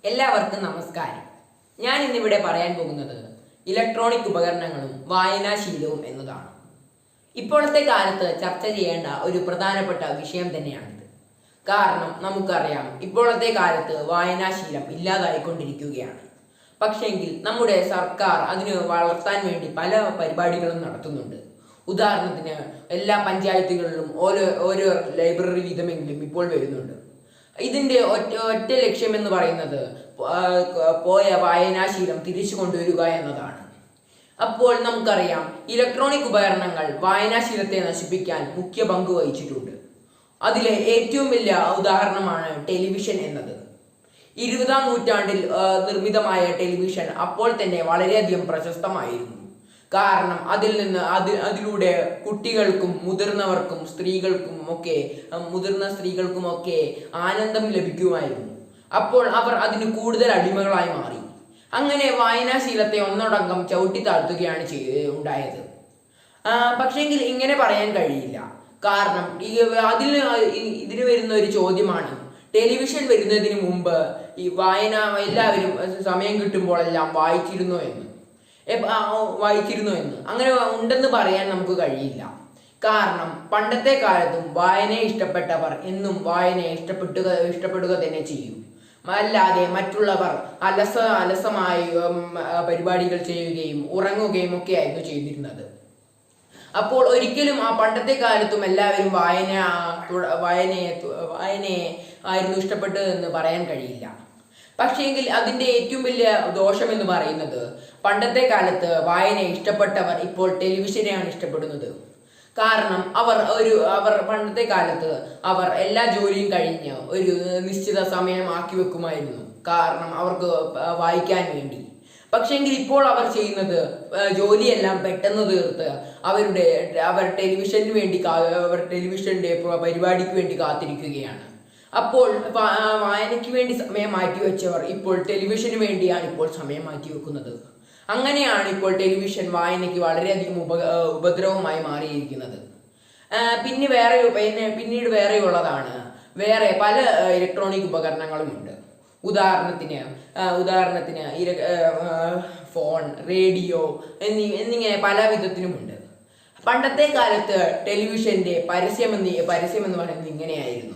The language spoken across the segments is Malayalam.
എല്ലാവർക്കും നമസ്കാരം. ഞാൻ ഇന്നിവിടെ പറയാൻ പോകുന്നത് ഇലക്ട്രോണിക് ഉപകരണങ്ങളും വായനാശീലവും എന്നതാണ്. ഇപ്പോഴത്തെ കാലത്ത് ചർച്ച ചെയ്യേണ്ട ഒരു പ്രധാനപ്പെട്ട വിഷയം തന്നെയാണിത്. കാരണം നമുക്കറിയാം, ഇപ്പോഴത്തെ കാലത്ത് വായനാശീലം ഇല്ലാതായിക്കൊണ്ടിരിക്കുകയാണ്. പക്ഷേങ്കിൽ നമ്മുടെ സർക്കാർ അതിന് വളർത്താൻ വേണ്ടി പല പരിപാടികളും നടത്തുന്നുണ്ട്. ഉദാഹരണത്തിന് എല്ലാ പഞ്ചായത്തുകളിലും ഓരോ ലൈബ്രറി വീതമെങ്കിലും ഇപ്പോൾ വരുന്നുണ്ട്. ഇതിൻ്റെ ഒറ്റ ലക്ഷ്യം എന്ന് പറയുന്നത് പോയ വായനാശീലം തിരിച്ചു കൊണ്ടുവരിക എന്നതാണ്. അപ്പോൾ നമുക്കറിയാം, ഇലക്ട്രോണിക് ഉപകരണങ്ങൾ വായനാശീലത്തെ നശിപ്പിക്കാൻ മുഖ്യ പങ്ക് വഹിച്ചിട്ടുണ്ട്. അതിലെ ഏറ്റവും വലിയ ഉദാഹരണമാണ് ടെലിവിഷൻ എന്നത്. 20-ാം നൂറ്റാണ്ടിൽ നിർമ്മിതമായ ടെലിവിഷൻ അപ്പോൾ തന്നെ വളരെയധികം പ്രശസ്തമായിരുന്നു. കാരണം അതിലൂടെ കുട്ടികൾക്കും മുതിർന്ന സ്ത്രീകൾക്കുമൊക്കെ ആനന്ദം ലഭിക്കുമായിരുന്നു. അപ്പോൾ അവർ അതിന് കൂടുതൽ അടിമകളായി മാറി. അങ്ങനെ വായനാശീലത്തെ ഒന്നടങ്കം ചവിട്ടി താഴ്ത്തുകയാണ് ഉണ്ടായത്. പക്ഷേങ്കിൽ ഇങ്ങനെ പറയാൻ കഴിയില്ല. കാരണം ഇതിന് വരുന്ന ഒരു ചോദ്യമാണ്, ടെലിവിഷൻ വരുന്നതിന് മുമ്പ് ഈ വായന എല്ലാവരും സമയം കിട്ടുമ്പോഴെല്ലാം വായിച്ചിരുന്നു എന്ന്. അങ്ങനെ ഉണ്ടെന്ന് പറയാൻ നമുക്ക് കഴിയില്ല. കാരണം പണ്ടത്തെ കാലത്തും വായനയെ ഇഷ്ടപ്പെട്ടവർ എന്നും വായനയെ ഇഷ്ടപ്പെടുക തന്നെ ചെയ്യും. അല്ലാതെ മറ്റുള്ളവർ അലസമായി പരിപാടികൾ ചെയ്യുകയും ഉറങ്ങുകയും ഒക്കെ ആയിരുന്നു ചെയ്തിരുന്നത്. അപ്പോൾ ഒരിക്കലും പണ്ടത്തെ കാലത്തും എല്ലാവരും വായനയെ ആയിരുന്നു ഇഷ്ടപ്പെട്ടതെന്ന് പറയാൻ കഴിയില്ല. പക്ഷേങ്കിൽ അതിൻ്റെ ഏറ്റവും വലിയ ദോഷം എന്ന് പറയുന്നത്, പണ്ടത്തെ കാലത്ത് വായനയെ ഇഷ്ടപ്പെട്ടവർ ഇപ്പോൾ ടെലിവിഷനെയാണ് ഇഷ്ടപ്പെടുന്നത്. കാരണം അവർ പണ്ടത്തെ കാലത്ത് എല്ലാ ജോലിയും കഴിഞ്ഞ് ഒരു നിശ്ചിത സമയം ആക്കി വെക്കുമായിരുന്നു, കാരണം അവർക്ക് വായിക്കാൻ വേണ്ടി. പക്ഷേങ്കിൽ ഇപ്പോൾ അവർ ചെയ്യുന്നത്, ജോലിയെല്ലാം പെട്ടെന്ന് തീർത്ത് അവർ ടെലിവിഷന്റെ പരിപാടിക്ക് വേണ്ടി കാത്തിരിക്കുകയാണ്. അപ്പോൾ വായനയ്ക്ക് വേണ്ടി സമയം മാറ്റിവെച്ചവർ ഇപ്പോൾ ടെലിവിഷന് വേണ്ടിയാണ് ഇപ്പോൾ സമയം മാറ്റിവെക്കുന്നത്. അങ്ങനെയാണ് ഇപ്പോൾ ടെലിവിഷൻ വായനയ്ക്ക് വളരെയധികം ഉപദ്രവമായി മാറിയിരിക്കുന്നത്. പിന്നീട് വേറെയുള്ളതാണ് വേറെ പല ഇലക്ട്രോണിക് ഉപകരണങ്ങളുമുണ്ട്. ഉദാഹരണത്തിന് ഫോൺ, റേഡിയോ എന്നിങ്ങനെ പല വിധത്തിലുമുണ്ട്. പണ്ടത്തെ കാലത്ത് ടെലിവിഷന്റെ പരസ്യം എന്ന് പറയുന്നത് ഇങ്ങനെയായിരുന്നു: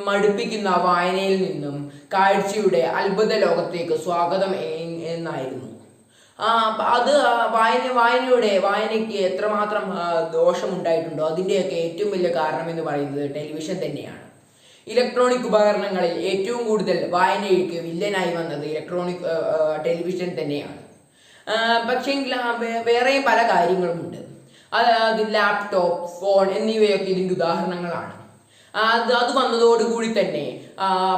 മടുപ്പിക്കുന്ന വായനയിൽ നിന്നും കാഴ്ചയുടെ അത്ഭുത ലോകത്തേക്ക് സ്വാഗതം എന്നായിരുന്നു. വായനയ്ക്ക് എത്രമാത്രം ദോഷമുണ്ടായിട്ടുണ്ടോ അതിൻ്റെയൊക്കെ ഏറ്റവും വലിയ കാരണം എന്ന് പറയുന്നത് ടെലിവിഷൻ തന്നെയാണ്. ഇലക്ട്രോണിക് ഉപകരണങ്ങളിൽ ഏറ്റവും കൂടുതൽ വായനയ്ക്ക് വില്ലനായി വന്നത് ടെലിവിഷൻ തന്നെയാണ്. പക്ഷേങ്കിൽ വേറെയും പല കാര്യങ്ങളുമുണ്ട്. ലാപ്ടോപ്പ്, ഫോൺ എന്നിവയൊക്കെ ഇതിൻ്റെ ഉദാഹരണങ്ങളാണ്. അത് വന്നതോടുകൂടി തന്നെ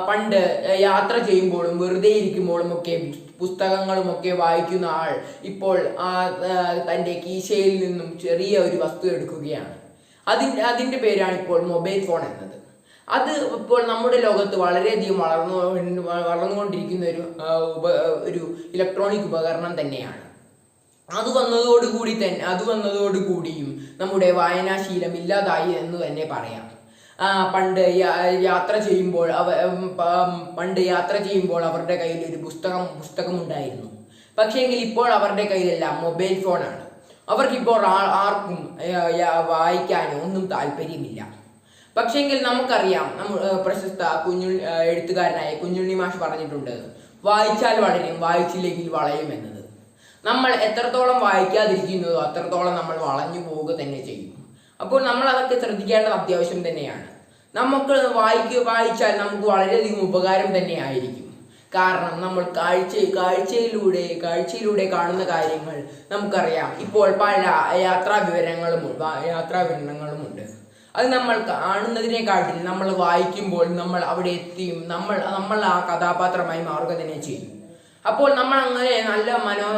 പണ്ട് യാത്ര ചെയ്യുമ്പോഴും വെറുതെ ഇരിക്കുമ്പോഴും ഒക്കെ പുസ്തകങ്ങളുമൊക്കെ വായിക്കുന്ന ആൾ ഇപ്പോൾ തൻ്റെ കീശയിൽ നിന്നും ചെറിയ ഒരു വസ്തു എടുക്കുകയാണ്. അതിൻ്റെ പേരാണ് ഇപ്പോൾ മൊബൈൽ ഫോൺ എന്നത്. അത് ഇപ്പോൾ നമ്മുടെ ലോകത്ത് വളരെയധികം വളർന്നുകൊണ്ടിരിക്കുന്ന ഒരു ഇലക്ട്രോണിക് ഉപകരണം തന്നെയാണ്. അത് വന്നതോടുകൂടിയും നമ്മുടെ വായനാശീലം ഇല്ലാതായി എന്ന് തന്നെ പറയാം. പണ്ട് യാത്ര ചെയ്യുമ്പോൾ അവരുടെ കയ്യിൽ ഒരു പുസ്തകം ഉണ്ടായിരുന്നു. പക്ഷേങ്കിൽ ഇപ്പോൾ അവരുടെ കയ്യിലെല്ലാം മൊബൈൽ ഫോണാണ്. അവർക്കിപ്പോൾ ആർക്കും വായിക്കാനോ ഒന്നും താല്പര്യമില്ല. പക്ഷേങ്കിൽ നമുക്കറിയാം, പ്രശസ്ത എഴുത്തുകാരനായ കുഞ്ഞുണ്ണി മാഷ് പറഞ്ഞിട്ടുണ്ട്, വായിച്ചാൽ വളരും, വായിച്ചില്ലെങ്കിൽ വളയും എന്നത്. നമ്മൾ എത്രത്തോളം വായിക്കാതിരിക്കുന്നതോ അത്രത്തോളം നമ്മൾ വളഞ്ഞു പോവുക തന്നെ ചെയ്യും. അപ്പോൾ നമ്മൾ അതൊക്കെ ശ്രദ്ധിക്കേണ്ടത് അത്യാവശ്യം തന്നെയാണ്. നമുക്ക് വായിച്ചാൽ നമുക്ക് വളരെയധികം ഉപകാരം തന്നെയായിരിക്കും. കാരണം നമ്മൾ കാഴ്ചയിലൂടെ കാണുന്ന കാര്യങ്ങൾ നമുക്കറിയാം. ഇപ്പോൾ പല യാത്രാവിവരണങ്ങളുമുണ്ട്. അത് നമ്മൾ കാണുന്നതിനെക്കാട്ടിൽ നമ്മൾ വായിക്കുമ്പോൾ നമ്മൾ അവിടെ എത്തിയും നമ്മൾ ആ കഥാപാത്രമായി മാറുക തന്നെ ചെയ്യും. അപ്പോൾ നമ്മൾ അങ്ങനെ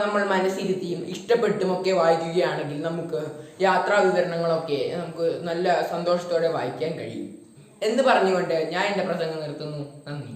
നമ്മൾ മനസ്സിരുത്തിയും ഇഷ്ടപ്പെട്ടും ഒക്കെ വായിക്കുകയാണെങ്കിൽ നമുക്ക് യാത്രാവിവരണങ്ങളൊക്കെ നമുക്ക് നല്ല സന്തോഷത്തോടെ വായിക്കാൻ കഴിയും എന്ന് പറഞ്ഞുകൊണ്ട് ഞാൻ എൻ്റെ പ്രസംഗം നിർത്തുന്നു. നന്ദി.